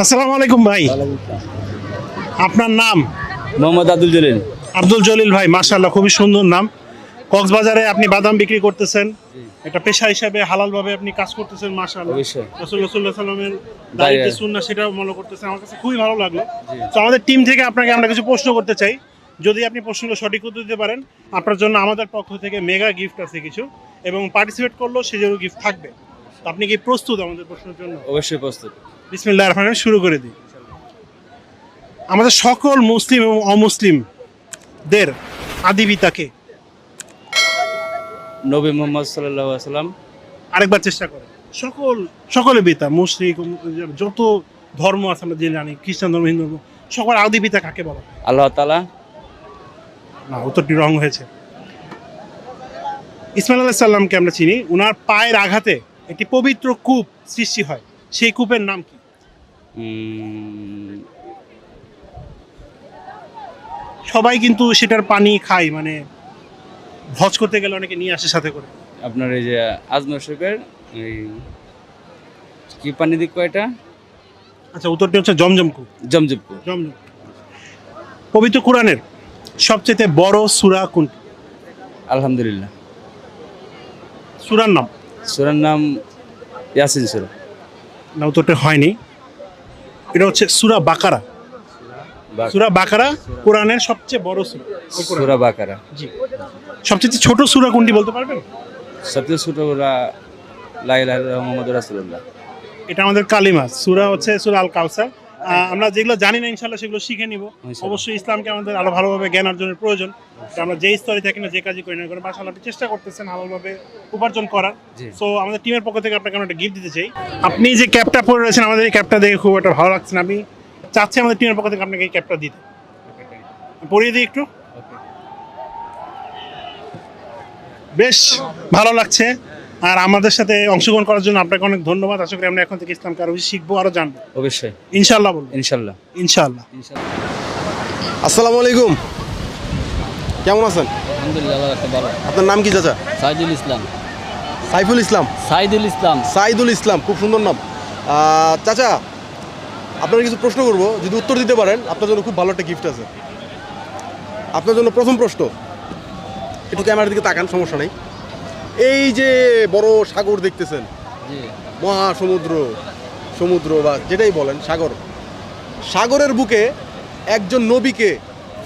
আসসালামু আলাইকুম ভাই, আপনার নাম? মোহাম্মদ আব্দুল জলিল। আব্দুল জলিল ভাই, মাশাআল্লাহ, খুবই সুন্দর নাম। কক্সবাজারে আপনি বাদাম বিক্রি করতেছেন, এটা পেশা হিসাবে হালালভাবে আপনি কাজ করতেছেন, মাশাআল্লাহ। অবশ্যই। রাসূলুল্লাহ সাল্লাল্লাহু আলাইহি ওয়াসাল্লামের দায়িত্ব সুন্নাহ সেটাও মনে করতেছেন, আমার কাছে খুবই ভালো লাগলো। তো আমাদের টিম থেকে আপনাকে আমরা কিছু প্রশ্ন করতে চাই, যদি আপনি প্রশ্নগুলো সঠিক উত্তর দিতে পারেন আপনার জন্য আমাদের পক্ষ থেকে মেগা গিফট আছে কিছু, এবং পার্টিসিপেট করলেও সেজন্য গিফট থাকবে। তো আপনি কি প্রস্তুত আমাদের প্রশ্নের জন্য? অবশ্যই প্রস্তুত। বিসমিল্লাহির রহমানির রহিম, শুরু করে দিই। আমাদের সকল মুসলিম এবং অমুসলিমদের আদি পিতাকে? নবী মোহাম্মদ সাল্লাল্লাহু আলাইহি সাল্লাম। আরেকবার চেষ্টা করেন। সকলে পিতা, মুশরিক যত ধর্ম আছে আমরা যে জানি, খ্রিস্টান ধর্ম, হিন্দু ধর্ম, সবার আদি পিতা কাকে বলা হয়? আল্লাহ তাআলা। না, উত্তরটি রং হয়েছে। ইসমাইল আলাইহিস সালামকে আমরা চিনি, উনার পায়ের আঘাতে একটি পবিত্র কূপ সৃষ্টি হয়, সেই কূপের নাম কি? সবাই কিন্তু সেটার পানি খায়, মানে হজ করতে গেলে অনেকে নিয়ে আসে সাথে করে। আপনার এই যে আজমর শরীফের এই কি পানি দিক কয়টা? আচ্ছা, উত্তরটি হচ্ছে জমজম কূপ। জমজম কূপ। জমজম। পবিত্র কোরআনের সবচেয়ে বড় সূরা কোনটি? আলহামদুলিল্লাহ। সূরার নাম? সূরার নাম ইয়াসিন সূরা। না, উত্তরটা হয়নি। এটা হচ্ছে সূরা বাকারা। সূরা বাকারা কোরআনের সবচেয়ে বড় সূরা। সূরা বাকারা। জি। সবচেয়ে ছোট সূরা কোনটি বলতে পারবেন? সবচেয়ে ছোট সূরা লা ইলাহা ইল্লাল্লাহ মুহাম্মাদুর রাসূলুল্লাহ। এটা আমাদের কালিমা। সূরা হচ্ছে সূরা আল কাউসার। আমরা যেগুলো জানি না ইনশাআল্লাহ সেগুলো শিখে নিব। অবশ্যই ইসলামকে আমাদের আরো ভালোভাবে জ্ঞান অর্জনের প্রয়োজন। আমরা যে স্তরে থাকি না, যে কাজই করি না, করে মাশাআল্লাহ আপনি চেষ্টা করতেছেন হালালভাবে উপার্জন করার। সো আমাদের টিমের পক্ষ থেকে আপনাকে আমরা একটা গিফট দিতে চাই। আপনি যে ক্যাপটা পরে রয়েছেন, আমাদের এই ক্যাপটা দেখে খুব একটা ভালো লাগছে। আমি চাচ্ছি আমাদের টিমের পক্ষ থেকে আপনাকে এই ক্যাপটা দিতে। পরিয়ে দিই একটু। বেশ ভালো লাগছে। আর আমাদের সাথে অংশগ্রহণ করার জন্য আপনাকে অনেক ধন্যবাদ। আশা করি আমরা এখন থেকে ইসলামকে আরো বেশি শিখবো, আরো জানবো। অবশ্যই ইনশাআল্লাহ বলবো। ইনশাআল্লাহ। ইনশাআল্লাহ। আসসালামু আলাইকুম, কেমন আছেন? আলহামদুলিল্লাহ, ভালো। আপনার নাম কি চাচা? সাইদুল ইসলাম। সাইফুল ইসলাম। সাইদুল ইসলাম। সাইদুল ইসলাম, খুব সুন্দর নাম। চাচা, আপনার কিছু প্রশ্ন করব, যদি উত্তর দিতে পারেন আপনার জন্য খুব ভালো একটা গিফট আছে। আপনার জন্য প্রথম প্রশ্ন, একটু ক্যামেরার দিকে তাকান, সমস্যা নেই। এই যে বড় সাগর দেখতেছেন, মহাসমুদ্র, সমুদ্র বা যেটাই বলেন, সাগরের বুকে একজন নবীকে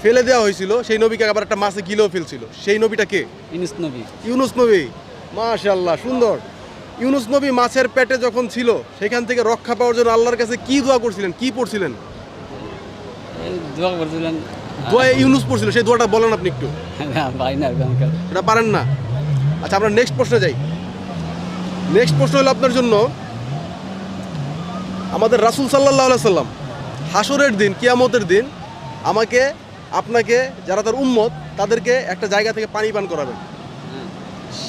ফেলে দেওয়া হয়েছিল, সেই নবীকে আবার একটা মাছে গিলেও ফেলছিল। সেই নবীটা কে? ইউনুস নবী। ইউনুস নবী। মাশাআল্লাহ, সুন্দর। ইউনুস নবী মাছের পেটে যখন ছিল, সেখান থেকে রক্ষা পাওয়ার জন্য আল্লাহর কাছে কি দোয়া করছিলেন, কি পড়ছিলেন? দোয়া করছিলেন। দোয়া ইউনুস পড়ছিল, সেই দোয়াটা বলেন আপনি একটু। ভাই না, এটা পারেন না? আচ্ছা, আমরা নেক্সট প্রশ্নে যাই। নেক্সট প্রশ্ন হলো আপনার জন্য, আমাদের রাসূল সাল্লাল্লাহু আলাইহি সাল্লাম হাসরের দিন, কিয়ামতের দিন আমাকে, আপনাকে, যারা তার উম্মত, তাদেরকে একটা জায়গা থেকে পানি পান করাবেন।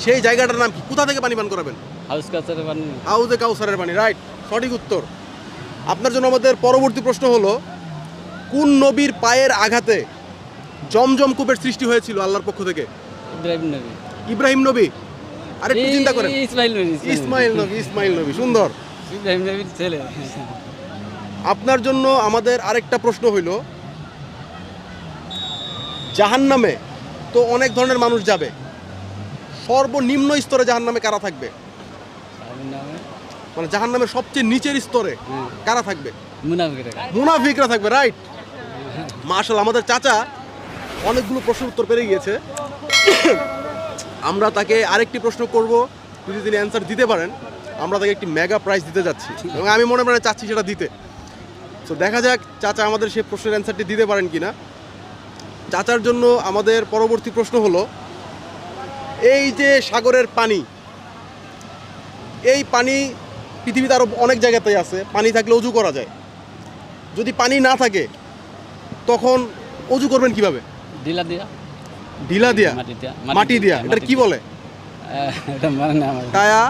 সেই জায়গাটার নাম কি? কোথা থেকে পানি পান করাবেন? হাউজে কাউসারের পানি। রাইট, সঠিক উত্তর। আপনার জন্য আমাদের পরবর্তী প্রশ্ন হলো, কোন নবীর পায়ের আঘাতে জমজম কূপের সৃষ্টি হয়েছিল আল্লাহর পক্ষ থেকে? ইব্রাহিম নবী। ইব্রাহিম নবী। আর একটু চিন্তা করেন। ইসমাইল নবী। ইসমাইল নবী। সুন্দর। ইব্রাহিম নবীর ছেলে। আপনার জন্য আমাদের আরেকটা প্রশ্ন হইল, জাহান্নামে তো অনেক ধরনের মানুষ যাবে, সর্বনিম্ন স্তরে জাহান্নামে কারা থাকবে? মানে জাহান্নামের সবচেয়ে নিচের স্তরে কারা থাকবে? মুনাফিকরা থাকবে। রাইট, মাশাআল্লাহ। আমাদের চাচা অনেকগুলো প্রশ্নের উত্তর পেরে গিয়েছে। আমরা তাকে আরেকটি প্রশ্ন করব, যদি তিনি অ্যান্সার দিতে পারেন আমরা তাকে একটি মেগা প্রাইজ দিতে যাচ্ছি, এবং আমি মনে মনে চাচ্ছি সেটা দিতে। তো দেখা যাক চাচা আমাদের সেই প্রশ্নের অ্যান্সারটি দিতে পারেন কিনা। চাচার জন্য আমাদের পরবর্তী প্রশ্ন হলো, এই যে সাগরের পানি, এই পানি পৃথিবীতে আরও অনেক জায়গাতেই আছে। পানি থাকলে অজু করা যায়, যদি পানি না থাকে তখন অজু করবেন কিভাবে? ঢিলা দিয়া। ঢিলা দিয়া? মাটি দিয়া। এটা কি বলে? টায়া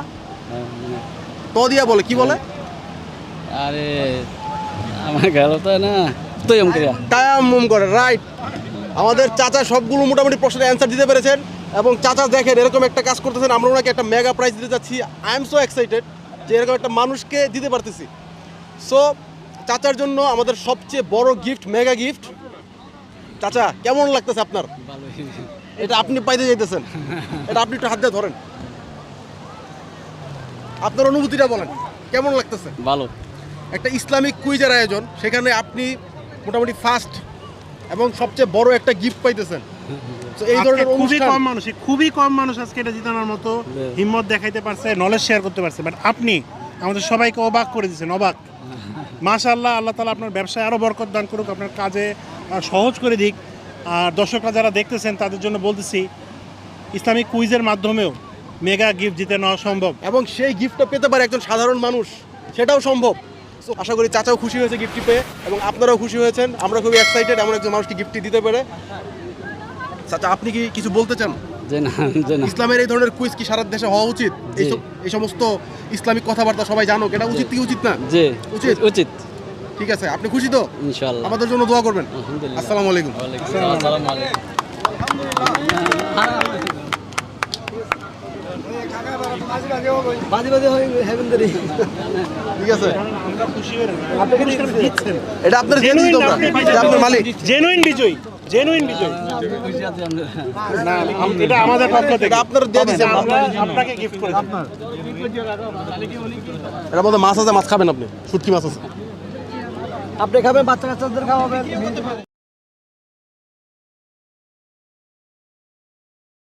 তো দিয়া বলে, কি বলে? আরে আমার গেল তো না, তায়াম্মুম করে। রাইট, আমাদের চাচা সবগুলো মোটামুটি প্রশ্নের অ্যান্সার দিতে পেরেছেন, এবং চাচা দেখেন এরকম একটা কাজ করতেছেন, আমরা ওনাকে একটা মেগা প্রাইজ দিতে যাচ্ছি। আই এম সো এক্সাইটেড যে এরকম একটা মানুষকে দিতে পারতেছি। সো চাচার জন্য আমাদের সবচেয়ে বড় গিফট, মেগা গিফট। চাচা কেমন লাগতেছে আপনার? এটা আপনি পাইতে যাইতেছেন, এটা আপনি একটু হাত দিয়ে ধরেন, আপনার অনুভূতিটা বলেন কেমন লাগতেছে? ভালো। একটা ইসলামিক কুইজের আয়োজন, সেখানে আপনি মোটামুটি ফার্স্ট এবং সবচেয়ে বড় একটা গিফট পাইতেছেন। তো এই ধরনের খুবই কম মানুষ আজকে এটা জিতানোর মতো হিম্মত দেখাইতে পারছে, নলেজ শেয়ার করতে পারছে, বাট আপনি আমাদের সবাইকে অবাক করে দিয়েছেন, অবাক। মাশাআল্লাহ, আল্লাহ তাআলা আপনার ব্যবসায় আরও বরকত দান করুক, আপনার কাজে সহজ করে দিক। আর দর্শকরা যারা দেখতেছেন তাদের জন্য বলতেছি, ইসলামিক কুইজের মাধ্যমেও মেগা গিফট জিতে নেওয়া সম্ভব, এবং সেই গিফটটা পেতে পারে একজন সাধারণ মানুষ, সেটাও সম্ভব। সো আশা করি চাচাও খুশি হয়েছে গিফটটি পেয়ে, এবং আপনারাও খুশি হয়েছেন। আমরা খুবই এক্সাইটেড এমন একজন মানুষকে গিফটটি দিতে পেরে। চাচা আপনি কি কিছু বলতে চান? ইসলামের এই ধরনের কুইজ কি সারা দেশে হওয়া উচিত? এই সমস্ত ইসলামিক কথাবার্তা সবাই জানুক, এটা উচিত কি উচিত না? উচিত। উচিত। ঠিক আছে, আপনি খুশি তো? ইনশাআল্লাহ। আমাদের জন্য দোয়া করবেন। আসসালামু আলাইকুম। ঠিক আছে, এটা আপনার মালিক, জেনুইন বিজয়ী, জেনুইন বিজয়ী। না, এটা আমাদের পক্ষ থেকে আপনার দিয়ে দিয়েছে, আপনাকে গিফট করে। এর মধ্যে মাছ আছে, মাছ খাবেন আপনি? শুটকি মাছ আছে, আপনি খাবেন, বাচ্চা কাচ্চাদের খাওয়াবেন।